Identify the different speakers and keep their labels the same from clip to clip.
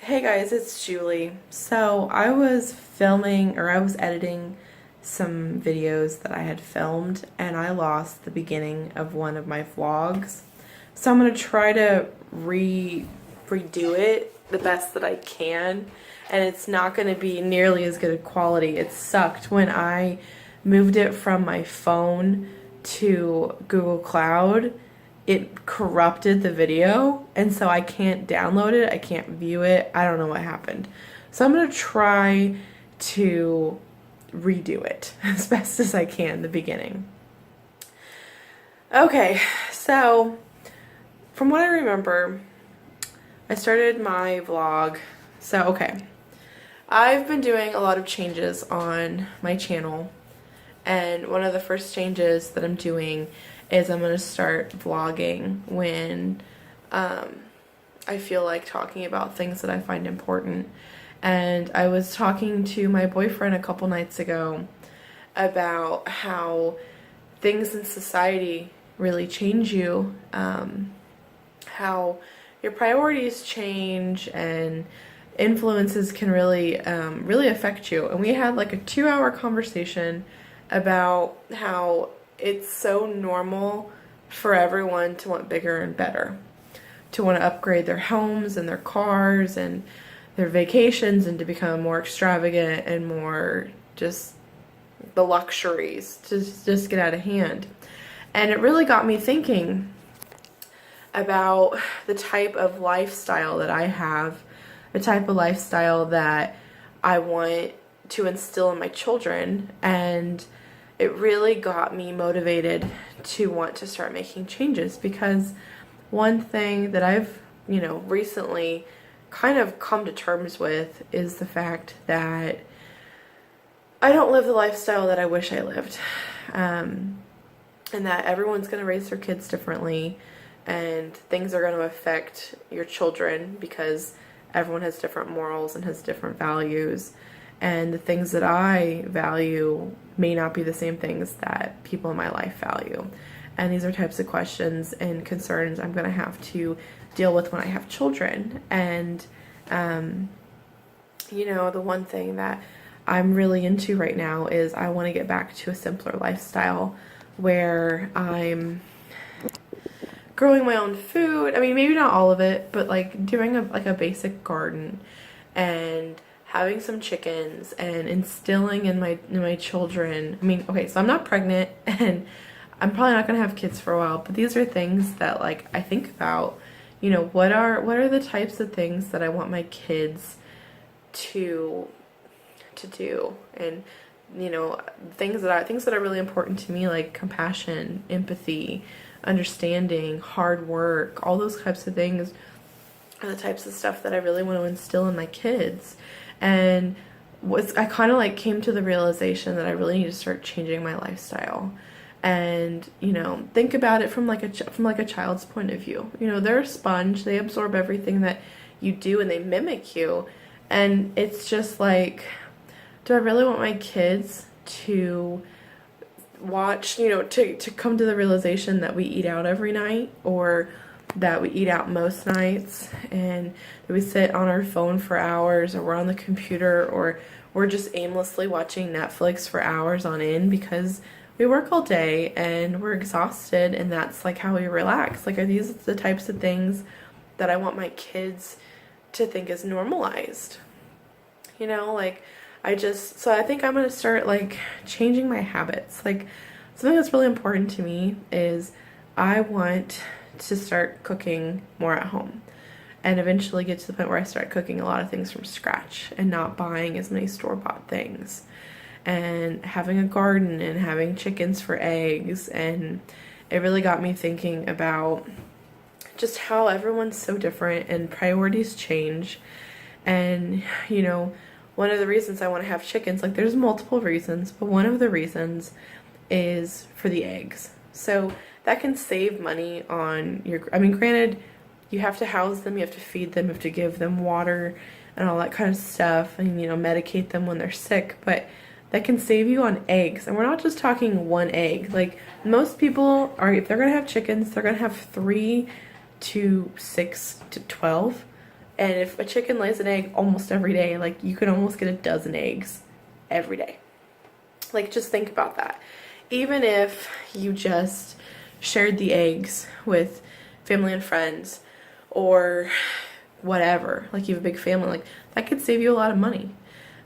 Speaker 1: Hey guys, it's Julie. So I was editing some videos that I had filmed and I lost the beginning of one of my vlogs. So I'm gonna try to redo it the best that I can, and it's not gonna be nearly as good a quality. It sucked when I moved it from my phone to Google Cloud. It corrupted the video, and so I can't download it, I can't view it, I don't know what happened. So I'm gonna try to redo it as best as I can, the beginning. Okay, so from what I remember, I started my vlog. Okay, I've been doing a lot of changes on my channel, and one of the first changes that I'm doing is I'm going to start vlogging when I feel like talking about things that I find important. And I was talking to my boyfriend a couple nights ago about how things in society really change you, how your priorities change and influences can really affect you. And we had like a 2-hour conversation about how it's so normal for everyone to want bigger and better, to want to upgrade their homes and their cars and their vacations, and to become more extravagant and more just the luxuries to just get out of hand. And it really got me thinking about the type of lifestyle that I have, the type of lifestyle that I want to instill in my children. And it really got me motivated to want to start making changes, because one thing that I've, recently kind of come to terms with is the fact that I don't live the lifestyle that I wish I lived. And that everyone's going to raise their kids differently, and things are going to affect your children because everyone has different morals and has different values. And the things that I value may not be the same things that people in my life value. And these are types of questions and concerns I'm going to have to deal with when I have children. And, the one thing that I'm really into right now is I want to get back to a simpler lifestyle where I'm growing my own food. I mean, maybe not all of it, but like doing a basic garden and having some chickens and instilling in my children. I mean, okay, so I'm not pregnant and I'm probably not gonna have kids for a while, but these are things that like I think about. What are the types of things that I want my kids to do, and things that are really important to me, like compassion, empathy, understanding, hard work, all those types of things are the types of stuff that I really want to instill in my kids. And I kind of like came to the realization that I really need to start changing my lifestyle. And think about it from like a child's point of view. They're a sponge, they absorb everything that you do and they mimic you. And it's just like, do I really want my kids to watch, to come to the realization that we eat out every night, or that we eat out most nights, and that we sit on our phone for hours, or we're on the computer, or we're just aimlessly watching Netflix for hours on end because we work all day and we're exhausted, and that's like how we relax? Like, are these the types of things that I want my kids to think is normalized? So I think I'm going to start like changing my habits. Like, something that's really important to me is I want to start cooking more at home, and eventually get to the point where I start cooking a lot of things from scratch and not buying as many store-bought things, and having a garden and having chickens for eggs. And it really got me thinking about just how everyone's so different and priorities change. And one of the reasons I want to have chickens, like there's multiple reasons, but one of the reasons is for the eggs. So that can save money on granted, you have to house them, you have to feed them, you have to give them water and all that kind of stuff, and medicate them when they're sick, but that can save you on eggs. And we're not just talking one egg. Like, most people if they're gonna have chickens, they're gonna have 3 to 6 to 12 And if a chicken lays an egg almost every day, like you can almost get a dozen eggs every day. Like just think about that. Even if you just shared the eggs with family and friends or whatever, like you have a big family, like that could save you a lot of money.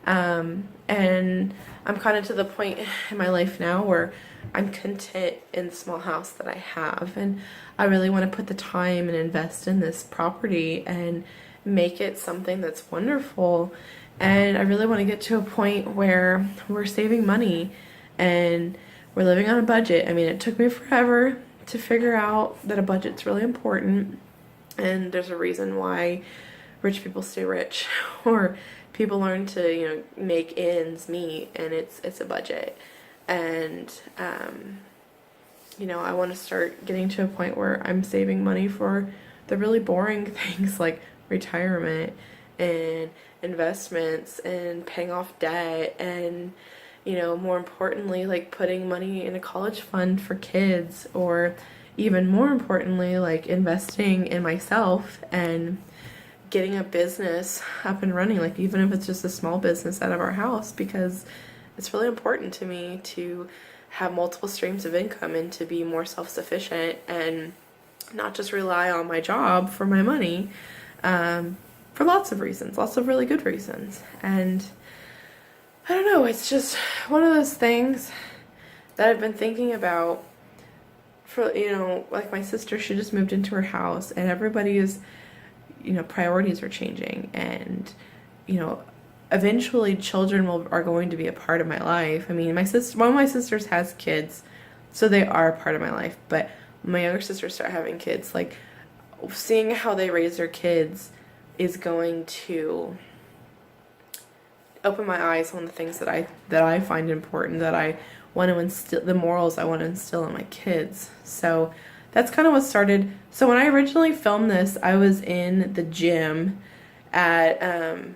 Speaker 1: And I'm kind of to the point in my life now where I'm content in the small house that I have, and I really want to put the time and invest in this property and make it something that's wonderful. And I really want to get to a point where we're saving money and we're living on a budget. I mean, it took me forever to figure out that a budget's really important, and there's a reason why rich people stay rich or people learn to, you know, make ends meet, and it's a budget. And you know, I want to start getting to a point where I'm saving money for the really boring things like retirement and investments and paying off debt, and you know, more importantly, like putting money in a college fund for kids, or even more importantly, like investing in myself and getting a business up and running, like even if it's just a small business out of our house, because it's really important to me to have multiple streams of income and to be more self-sufficient and not just rely on my job for my money, for lots of reasons, lots of really good reasons. And I don't know, it's just one of those things that I've been thinking about for, you know, like my sister, she just moved into her house, and everybody is, you know, priorities are changing, and, you know, eventually children are going to be a part of my life. I mean, one of my sisters has kids, so they are a part of my life, but my younger sisters start having kids. Like, seeing how they raise their kids is going to open my eyes on the things that I find important, that I want to instill, the morals I want to instill in my kids. So that's kind of what started. So when I originally filmed this, I was in the gym at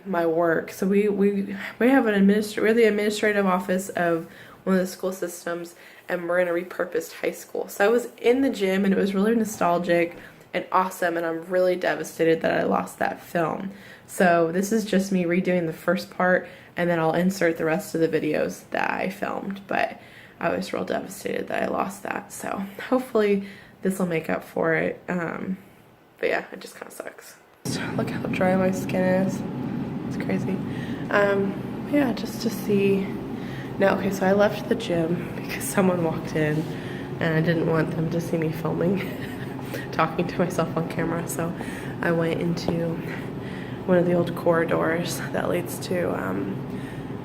Speaker 1: my work. So we have we're the administrative office of one of the school systems, and we're in a repurposed high school. So I was in the gym, and it was really nostalgic and awesome, and I'm really devastated that I lost that film. So this is just me redoing the first part, and then I'll insert the rest of the videos that I filmed. But I was real devastated that I lost that. So hopefully this will make up for it. But yeah, it just kind of sucks. Look how dry my skin is. It's crazy. Yeah, just to see. No, okay, so I left the gym because someone walked in, and I didn't want them to see me filming, talking to myself on camera. So I went into one of the old corridors that leads to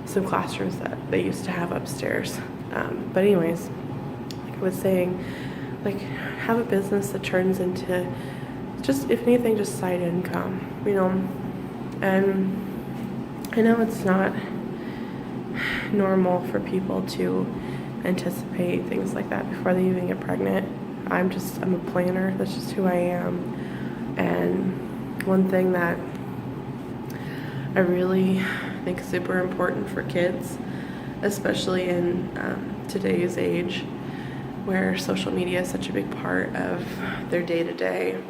Speaker 1: some classrooms that they used to have upstairs. But anyways, like I was saying, like, have a business that turns into just, if anything, just side income, you know. And I know it's not normal for people to anticipate things like that before they even get pregnant. I'm a planner. That's just who I am. And one thing that I really think is super important for kids, especially in today's age, where social media is such a big part of their day-to-day.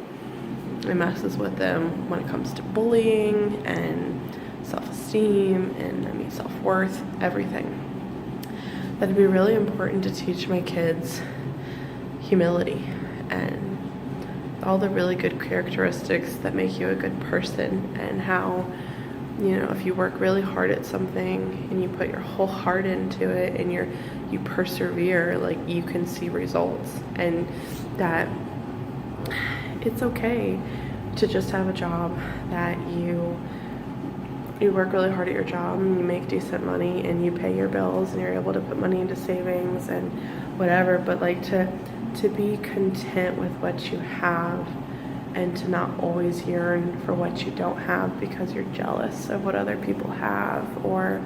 Speaker 1: It messes with them when it comes to bullying and self-esteem and, I mean, self-worth, everything. That'd be really important to teach my kids humility and all the really good characteristics that make you a good person, and how, you know, if you work really hard at something and you put your whole heart into it and you persevere, like, you can see results, and that it's okay to just have a job that you work really hard at your job and you make decent money and you pay your bills and you're able to put money into savings and whatever, but like to be content with what you have and to not always yearn for what you don't have because you're jealous of what other people have, or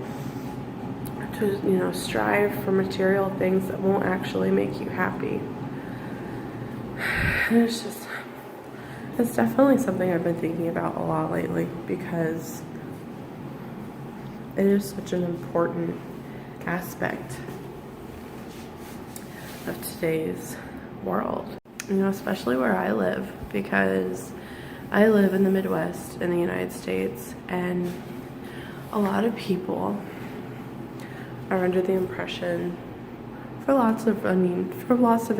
Speaker 1: to, you know, strive for material things that won't actually make you happy. And it's definitely something I've been thinking about a lot lately, because it is such an important aspect of today's world, you know, especially where I live, because I live in the Midwest in the United States, and a lot of people are under the impression, for lots of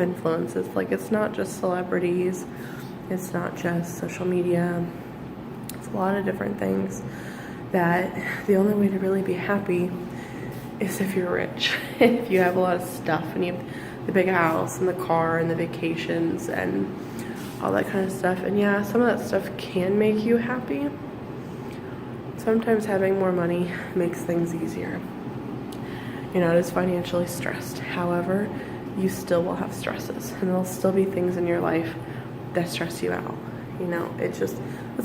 Speaker 1: influences, like it's not just celebrities, it's not just social media, it's a lot of different things, that the only way to really be happy is if you're rich. If you have a lot of stuff and you have the big house and the car and the vacations and all that kind of stuff. And yeah, some of that stuff can make you happy. Sometimes having more money makes things easier. You're not as financially stressed. However, you still will have stresses, and there'll still be things in your life that stress you out. You know, it's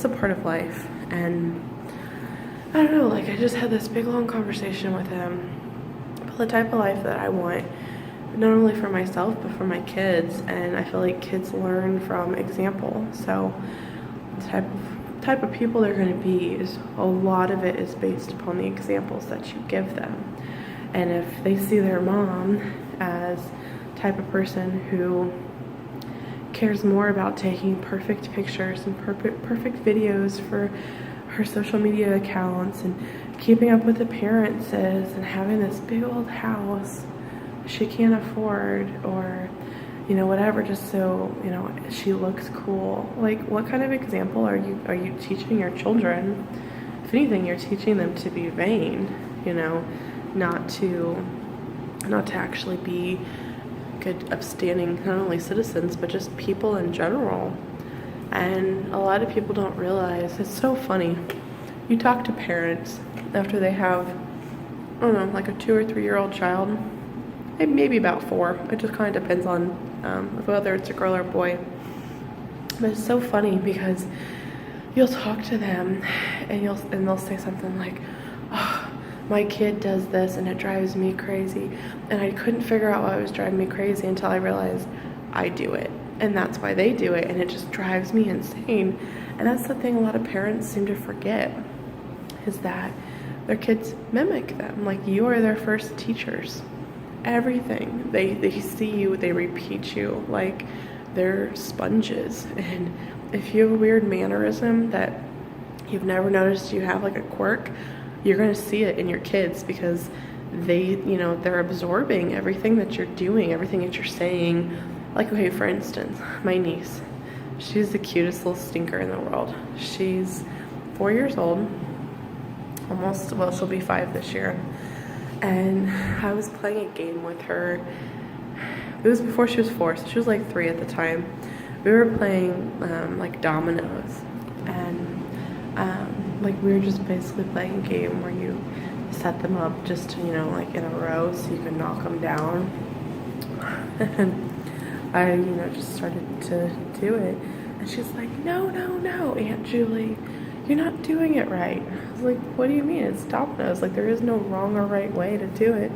Speaker 1: a part of life. And I don't know, like I just had this big long conversation with him about the type of life that I want, not only for myself but for my kids. And I feel like kids learn from example. So the type of people they're going to be is a lot of it is based upon the examples that you give them. And if they see their mom as the type of person who cares more about taking perfect pictures and perfect videos for her social media accounts and keeping up with appearances and having this big old house she can't afford, or you know, whatever, just so, you know, she looks cool. Like, what kind of example are you teaching your children? If anything, you're teaching them to be vain, you know, not to actually be good, upstanding, not only citizens, but just people in general. And a lot of people don't realize, it's so funny. You talk to parents after they have, I don't know, like a 2 or 3 year old child, maybe about 4. It just kind of depends on whether it's a girl or a boy. But it's so funny because you'll talk to them and they'll say something like, "Oh, my kid does this and it drives me crazy, and I couldn't figure out why it was driving me crazy until I realized I do it, and that's why they do it, and it just drives me insane." And that's the thing a lot of parents seem to forget, is that their kids mimic them. Like, you are their first teachers. Everything they see you, they repeat you, like they're sponges. And if you have a weird mannerism that you've never noticed you have, like a quirk, you're going to see it in your kids, because they're absorbing everything that you're doing, everything that you're saying. Like, okay, for instance, my niece, she's the cutest little stinker in the world. She's 4 years old, almost, well, she'll be 5 this year. And I was playing a game with her. It was before she was 4, so she was like 3 at the time. We were playing like dominoes, and like we were just basically playing a game where you set them up just, you know, like in a row so you can knock them down. And I, you know, just started to do it, and she's like, "No, no, no, Aunt Julie, you're not doing it right." I was like, "What do you mean? It's dominoes. Like, there is no wrong or right way to do it."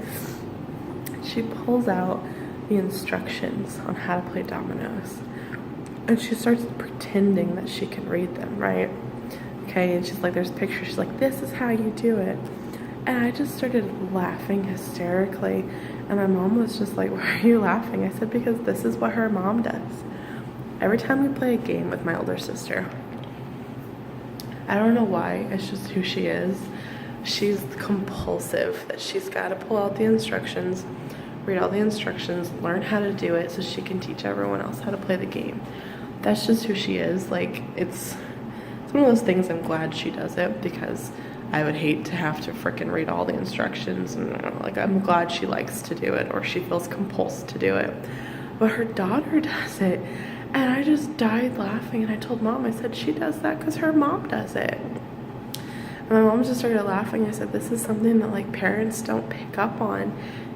Speaker 1: She pulls out the instructions on how to play dominoes, and she starts pretending that she can read them, right? Okay, and she's like, there's pictures. She's like, "This is how you do it." And I just started laughing hysterically, and my mom was just like, "Why are you laughing?" I said, "Because this is what her mom does. Every time we play a game with my older sister, I don't know why, it's just who she is. She's compulsive, that she's got to pull out the instructions, read all the instructions, learn how to do it so she can teach everyone else how to play the game." That's just who she is. Like, it's one of those things. I'm glad she does it, because I would hate to have to frickin' read all the instructions. And like, I'm glad she likes to do it, or she feels compulsed to do it. But her daughter does it. And I just died laughing, and I told Mom, I said, "She does that because her mom does it." And my mom just started laughing. I said, "This is something that, like, parents don't pick up on,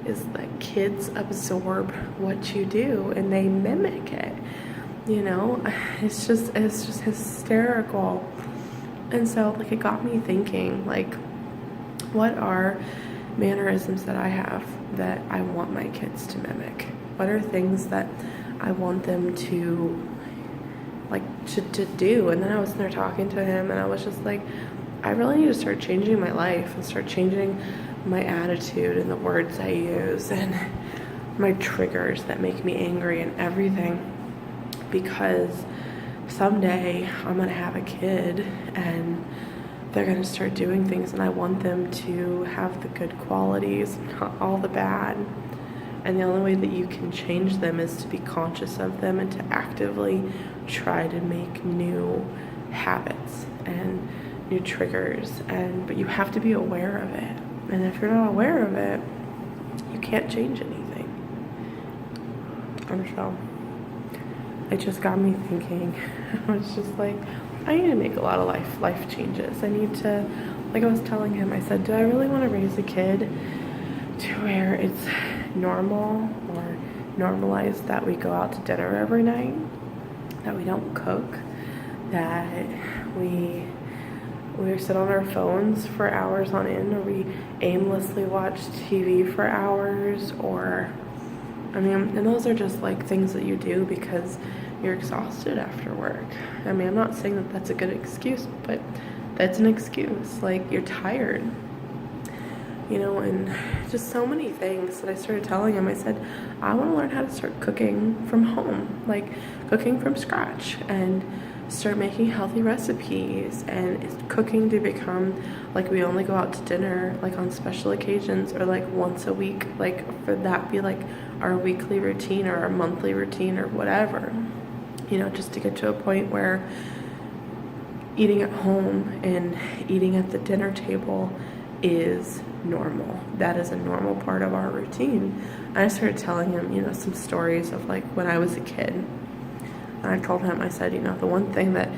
Speaker 1: is that kids absorb what you do and they mimic it. You know, it's just hysterical." And so, like, it got me thinking, like, what are mannerisms that I have that I want my kids to mimic? What are things that I want them to, like, to do? And then I was there talking to him, and I was just like, I really need to start changing my life and start changing my attitude and the words I use and my triggers that make me angry and everything, because someday I'm gonna have a kid and they're gonna start doing things, and I want them to have the good qualities, not all the bad. And the only way that you can change them is to be conscious of them and to actively try to make new habits and new triggers. But you have to be aware of it. And if you're not aware of it, you can't change anything. And so it just got me thinking. I was just like, I need to make a lot of life changes. I need to, like I was telling him, I said, do I really want to raise a kid to where it's normal or normalized that we go out to dinner every night, that we don't cook, that we sit on our phones for hours on end, or we aimlessly watch TV for hours, or I mean, and those are just like things that you do because you're exhausted after work. I mean, I'm not saying that that's a good excuse, but that's an excuse. Like, you're tired, you know, and just so many things that I started telling him. I said, I want to learn how to start cooking from home, like cooking from scratch, and start making healthy recipes, and cooking to become like, we only go out to dinner like on special occasions, or like once a week, like for that be like our weekly routine or our monthly routine or whatever, you know, just to get to a point where eating at home and eating at the dinner table is normal. That is a normal part of our routine. And I started telling him, you know, some stories of like when I was a kid. And I told him, I said, you know, the one thing that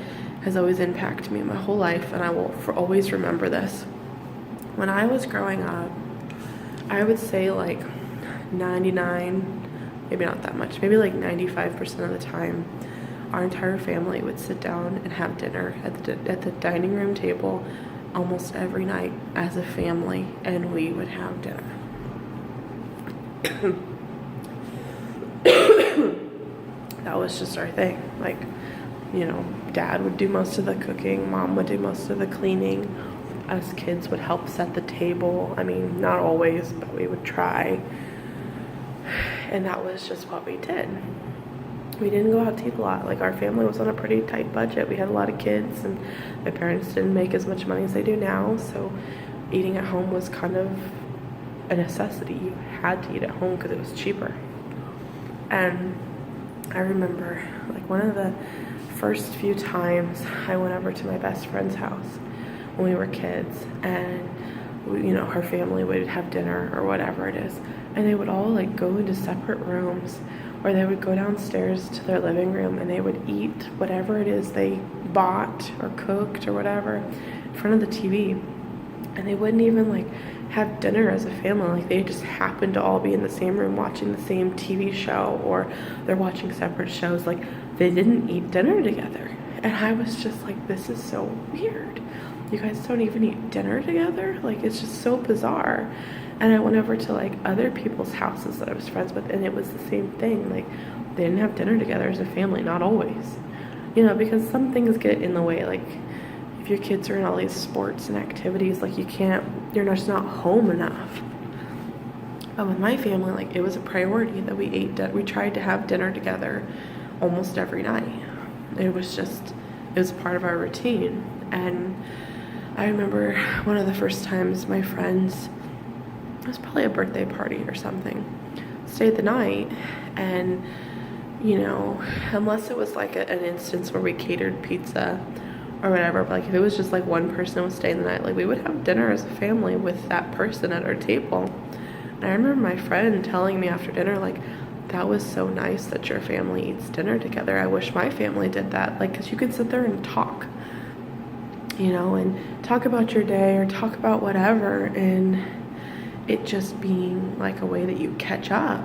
Speaker 1: has always impacted me my whole life, and I will always remember this, when I was growing up, I would say like 99, maybe not that much, maybe like 95% of the time, our entire family would sit down and have dinner at the dining room table almost every night as a family, and we would have dinner. That was just our thing. Like, you know, Dad would do most of the cooking, Mom would do most of the cleaning. Us kids would help set the table. I mean, not always, but we would try. And that was just what we did. We didn't go out to eat a lot. Like, our family was on a pretty tight budget. We had a lot of kids, and my parents didn't make as much money as they do now, so eating at home was kind of a necessity. You had to eat at home because it was cheaper. And I remember, like, one of the first few times I went over to my best friend's house when we were kids, and we, you know, her family would have dinner or whatever it is, and they would all like go into separate rooms, or they would go downstairs to their living room and they would eat whatever it is they bought or cooked or whatever in front of the TV. And they wouldn't even like have dinner as a family. Like, they just happened to all be in the same room watching the same TV show, or they're watching separate shows. Like, they didn't eat dinner together. And I was just like, this is so weird. You guys don't even eat dinner together? Like, it's just so bizarre. And I went over to like other people's houses that I was friends with, and it was the same thing. Like, they didn't have dinner together as a family, not always. You know, because some things get in the way. Like, if your kids are in all these sports and activities, like, you're just not home enough. But with my family, like, it was a priority that we tried to have dinner together almost every night. It was part of our routine. And I remember one of the first times my friends, it was probably a birthday party or something, stayed the night, and, you know, unless it was like an instance where we catered pizza or whatever, but like if it was just like one person was staying the night, like, we would have dinner as a family with that person at our table. And I remember my friend telling me after dinner, like, that was so nice that your family eats dinner together. I wish my family did that. Like, because you could sit there and talk, you know, and talk about your day or talk about whatever, and it just being like a way that you catch up.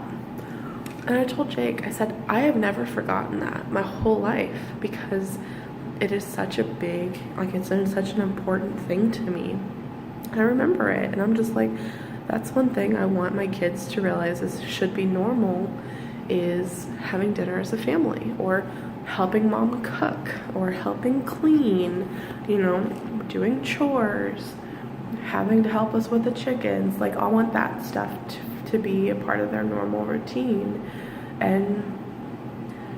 Speaker 1: And I told Jake, I said, I have never forgotten that my whole life, because it is such a big, like, it's such an important thing to me. I remember it, and I'm just like, that's one thing I want my kids to realize is should be normal, is having dinner as a family, or helping Mom cook, or helping clean, you know, doing chores, having to help us with the chickens. Like, I want that stuff to be a part of their normal routine. And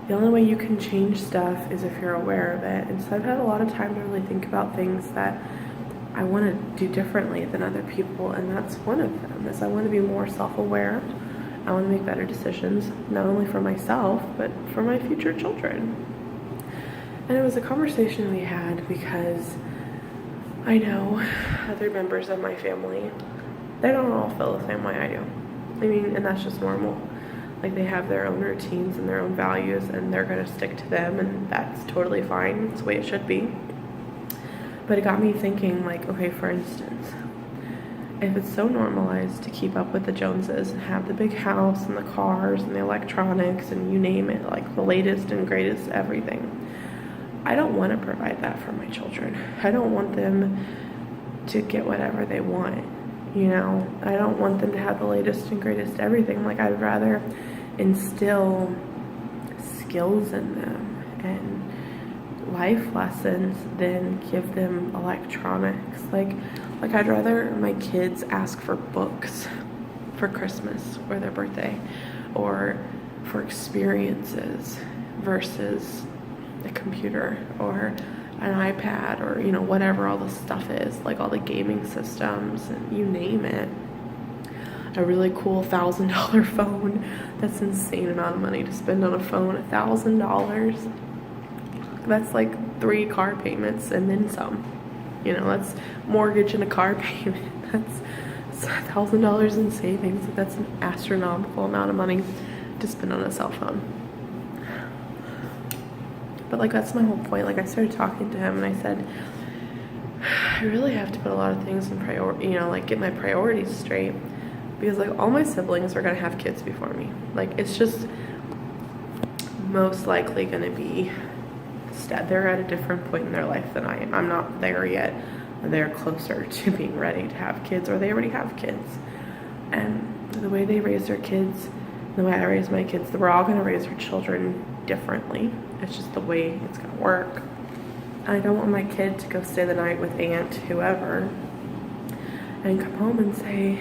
Speaker 1: the only way you can change stuff is if you're aware of it. And so I've had a lot of time to really think about things that I want to do differently than other people, and that's one of them, is I want to be more self-aware. I want to make better decisions, not only for myself, but for my future children. And it was a conversation we had because I know other members of my family, they don't all feel the same way I do. I mean, and that's just normal. Like, they have their own routines and their own values, and they're going to stick to them, and that's totally fine. It's the way it should be. But it got me thinking, like, okay, for instance, if it's so normalized to keep up with the Joneses and have the big house and the cars and the electronics and you name it, like the latest and greatest everything, I don't want to provide that for my children. I don't want them to get whatever they want. You know, I don't want them to have the latest and greatest everything. Like, I'd rather instill skills in them and life lessons than give them electronics. Like I'd rather my kids ask for books for Christmas or their birthday or for experiences versus a computer or an iPad or, you know, whatever all the stuff is, like all the gaming systems and you name it. A really cool $1,000 phone. That's an insane amount of money to spend on a phone. $1,000. That's like 3 car payments and then some. You know, that's mortgage and a car payment. That's $1,000 in savings. That's an astronomical amount of money to spend on a cell phone. But like, that's my whole point. Like, I started talking to him and I said, I really have to put a lot of things in priority, you know, like get my priorities straight, because like all my siblings are going to have kids before me. Like, it's just most likely going to be they're at a different point in their life than I am. I'm not there yet. They're closer to being ready to have kids, or they already have kids. And the way they raise their kids, the way I raise my kids, we're all going to raise our children differently. It's just the way it's going to work. I don't want my kid to go stay the night with aunt whoever and come home and say,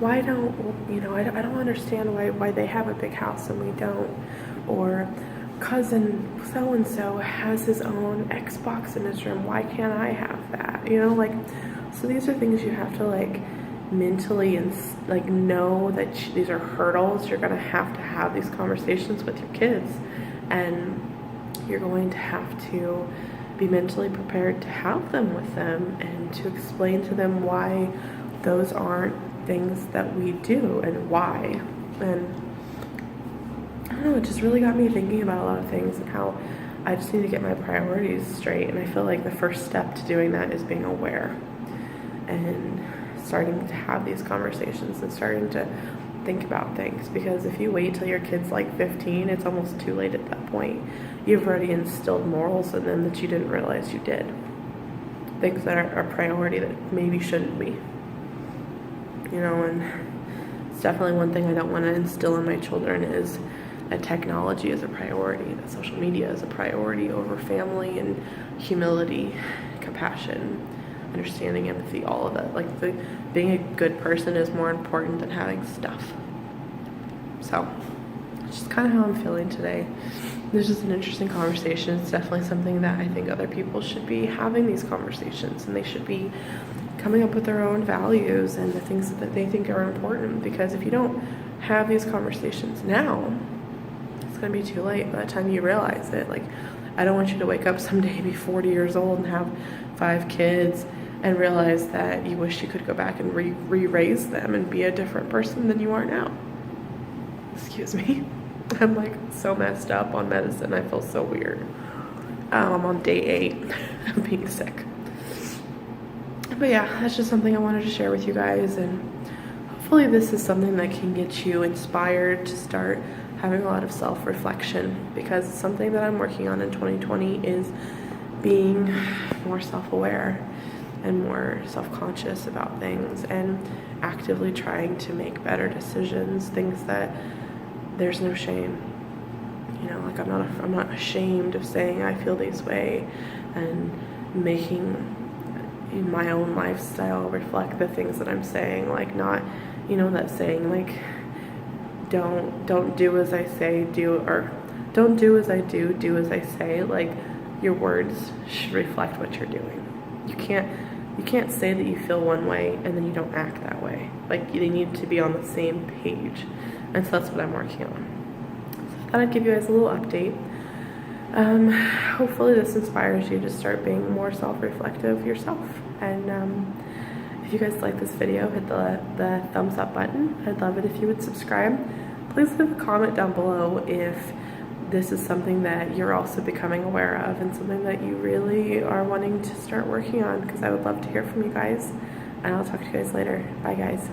Speaker 1: why don't, you know, I don't understand why they have a big house and we don't, or cousin so-and-so has his own Xbox in his room, why can't I have that? You know, like, so these are things you have to like mentally and like know that these are hurdles. You're going to have these conversations with your kids, and you're going to have to be mentally prepared to have them with them and to explain to them why those aren't things that we do and why. And I don't know, it just really got me thinking about a lot of things and how I just need to get my priorities straight. And I feel like the first step to doing that is being aware and starting to have these conversations and starting to think about things. Because if you wait till your kid's like 15, it's almost too late at that point. You've already instilled morals in them that you didn't realize you did. Things that are a priority that maybe shouldn't be. You know, and it's definitely one thing I don't want to instill in my children is that technology is a priority, that social media is a priority over family and humility, compassion, understanding, empathy, all of that. Like, being a good person is more important than having stuff. So, it's just kind of how I'm feeling today. This is an interesting conversation. It's definitely something that I think other people should be having these conversations, and they should be coming up with their own values and the things that they think are important. Because if you don't have these conversations now, it's going to be too late by the time you realize it. Like, I don't want you to wake up someday, be 40 years old and have 5 kids and realize that you wish you could go back and re-raise them and be a different person than you are now. Excuse me. I'm like so messed up on medicine. I feel so weird. I'm on day 8 of being sick. But yeah, that's just something I wanted to share with you guys, and hopefully this is something that can get you inspired to start having a lot of self-reflection, because something that I'm working on in 2020 is being more self-aware and more self-conscious about things and actively trying to make better decisions, things that there's no shame. You know, like I'm not ashamed of saying I feel this way, and making my own lifestyle reflect the things that I'm saying. Like, not, you know, that saying like don't do as I say, do, or don't do as I do, do as I say. Like, your words should reflect what you're doing. You can't say that you feel one way and then you don't act that way. Like, they need to be on the same page. And so that's what I'm working on. So I thought I'd give you guys a little update. Hopefully this inspires you to start being more self-reflective yourself. And if you guys like this video, hit the thumbs up button. I'd love it if you would subscribe. Please leave a comment down below if this is something that you're also becoming aware of and something that you really are wanting to start working on, because I would love to hear from you guys. And I'll talk to you guys later. Bye, guys.